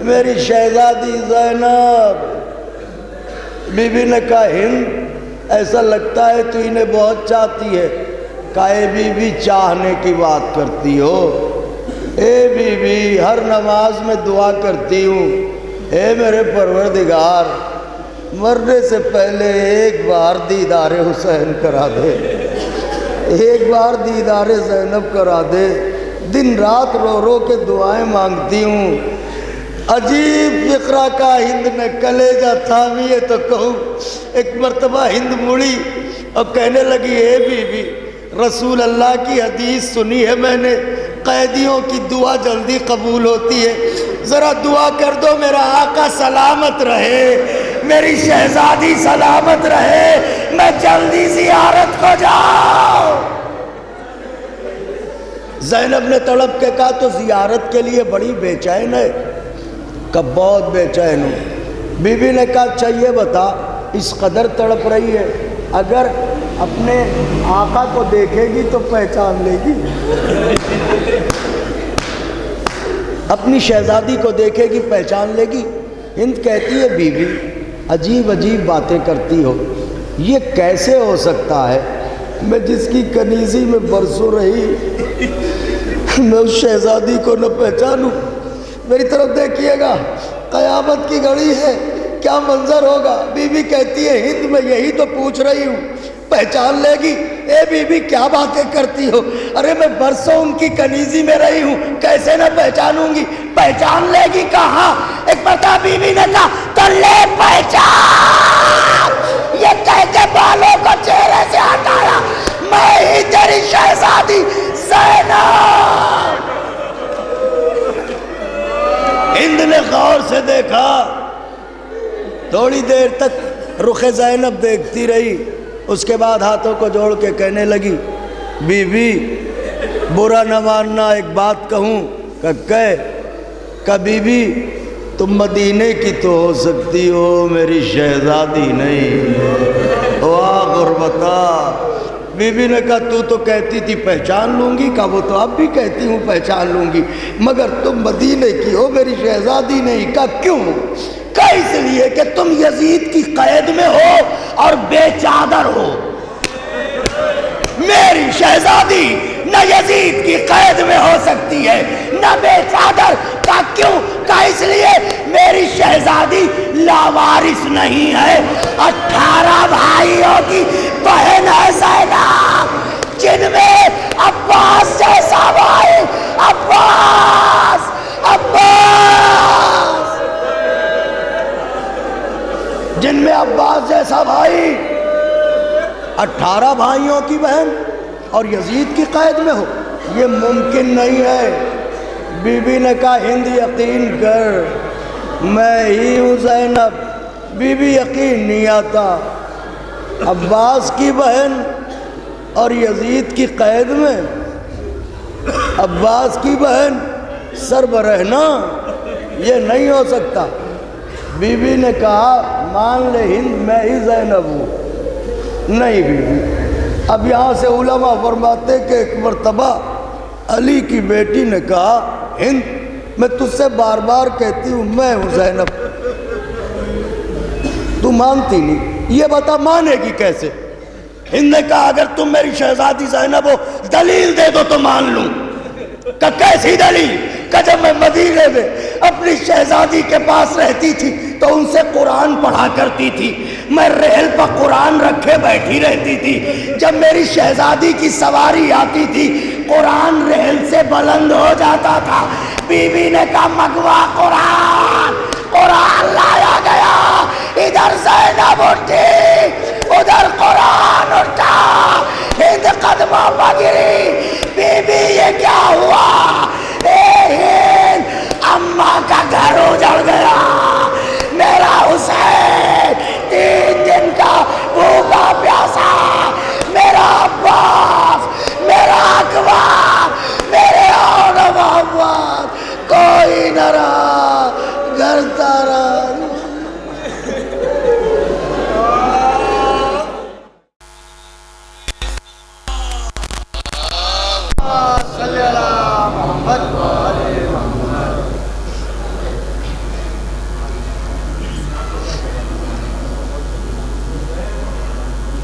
میری شہزادی زینب. بی بی نے کہا ہند ایسا لگتا ہے تو انہیں بہت چاہتی ہے. کہے بی بی چاہنے کی بات کرتی ہو؟ اے بی بی ہر نماز میں دعا کرتی ہوں اے میرے پروردگار مرنے سے پہلے ایک بار دیدار حسین کرا دے، ایک بار دیدار زینب کرا دے. دن رات رو رو کے دعائیں مانگتی ہوں. عجیب فقرہ کا ہند نے کلیجہ تھامیے تو کہوں. ایک مرتبہ ہند مڑی اور کہنے لگی اے بی بی رسول اللہ کی حدیث سنی ہے میں نے، قیدیوں کی دعا جلدی قبول ہوتی ہے، ذرا دعا کر دو میرا آقا سلامت رہے، میری شہزادی سلامت رہے، میں جلدی زیارت کو جاؤں۔ زینب نے تڑپ کے کہا تو زیارت کے لیے بڑی بے چین ہے؟ کہ بہت بے چین ہوں۔ بی بی نے کہا اچھا یہ بتا، اس قدر تڑپ رہی ہے، اگر اپنے آقا کو دیکھے گی تو پہچان لے گی، اپنی شہزادی کو دیکھے گی پہچان لے گی۔ ہند کہتی ہے بی بی عجیب عجیب باتیں کرتی ہو، یہ کیسے ہو سکتا ہے؟ میں جس کی کنیزی میں برسوں رہی، میں اس شہزادی کو نہ پہچانوں؟ میری طرف دیکھیے گا، قیامت کی گھڑی ہے، کیا منظر ہوگا؟ بی بی کہتی ہے ہند میں یہی تو پوچھ رہی ہوں، پہچان لے گی؟ اے بی بی کیا باتیں کرتی ہو؟ ارے میں برسوں ان کی کنیزی میں رہی ہوں، کیسے نہ پہچانوں گی؟ پہچان لے گی کہاں؟ ایک مرتبہ بی بی نے کہا تو لے پہچان، یہ کہہ کے بالوں کو چہرے سے ہٹایا، میں ہی تیری شہزادی زینب۔ ہند نے غور سے دیکھا، تھوڑی دیر تک رخ زینب دیکھتی رہی، اس کے بعد ہاتھوں کو جوڑ کے کہنے لگی بی بی برا نہ ماننا، ایک بات کہوں؟ کہ بی بی تم مدینے کی تو ہو سکتی ہو، میری شہزادی نہیں، واہ غربتا۔ بی بی نے کہا تو کہتی تھی پہچان لوں گی، کہا وہ تو اب بھی کہتی ہوں پہچان لوں گی، مگر تم مدینے کی ہو، میری شہزادی نہیں۔ کہا کیوں؟ کہا اس لیے کہ تم یزید کی قید میں ہو اور بے چادر ہو، میری شہزادی نہ یزید کی قید میں ہو سکتی ہے نہ بے چادر۔ کہا کیوں؟ کہا اس لیے میری شہزادی لاوارث نہیں ہے، 18 بھائیوں کی بہن ہے زینب، جن میں عباس جیسا بھائی، عباس جن میں عباس جیسا بھائی، 18 بھائیوں کی بہن اور یزید کی قید میں ہو، یہ ممکن نہیں ہے۔ بی بی نے کہا ہند یقین کر، میں ہی ہوں زینب۔ بی بی یقین نہیں آتا، عباس کی بہن اور یزید کی قید میں، عباس کی بہن سربرہنا، یہ نہیں ہو سکتا۔ بی بی نے کہا مان لے ہند میں ہی زینب ہوں۔ نہیں بی بی، اب یہاں سے علماء فرماتے کہ ایک مرتبہ علی کی بیٹی نے کہا ہند میں تجھ سے بار بار کہتی ہوں میں ہوں زینب، تو مانتی نہیں، یہ بتا مانے گی کیسے؟ ہند نے کہا اگر تم میری شہزادی زینب ہو دلیل دے دو تو مان لوں۔ کہ کیسی دلیل؟ کہ جب میں مدینے میں اپنی شہزادی کے پاس رہتی تھی تو ان سے قرآن پڑھا کرتی تھی، میں ریل پر قرآن رکھے بیٹھی رہتی تھی، جب میری شہزادی کی سواری آتی تھی قرآن ریل سے بلند ہو جاتا تھا۔ بی بی نے کہا مگوا قرآن، قرآن لایا گیا، ادھر زینب اٹھی ادھر قرآن اٹھا، ہند قدموں پر گری۔ بی بی یہ کیا ہوا؟ اماں کا گھر اجڑ گیا، میرا حسین 3 دن کا بھوکا پیاسا، میرا عباس، میرا اکبر، میرے اور محمد کوئی نہ رہا، گھر تارا۔ صلی اللہ محمد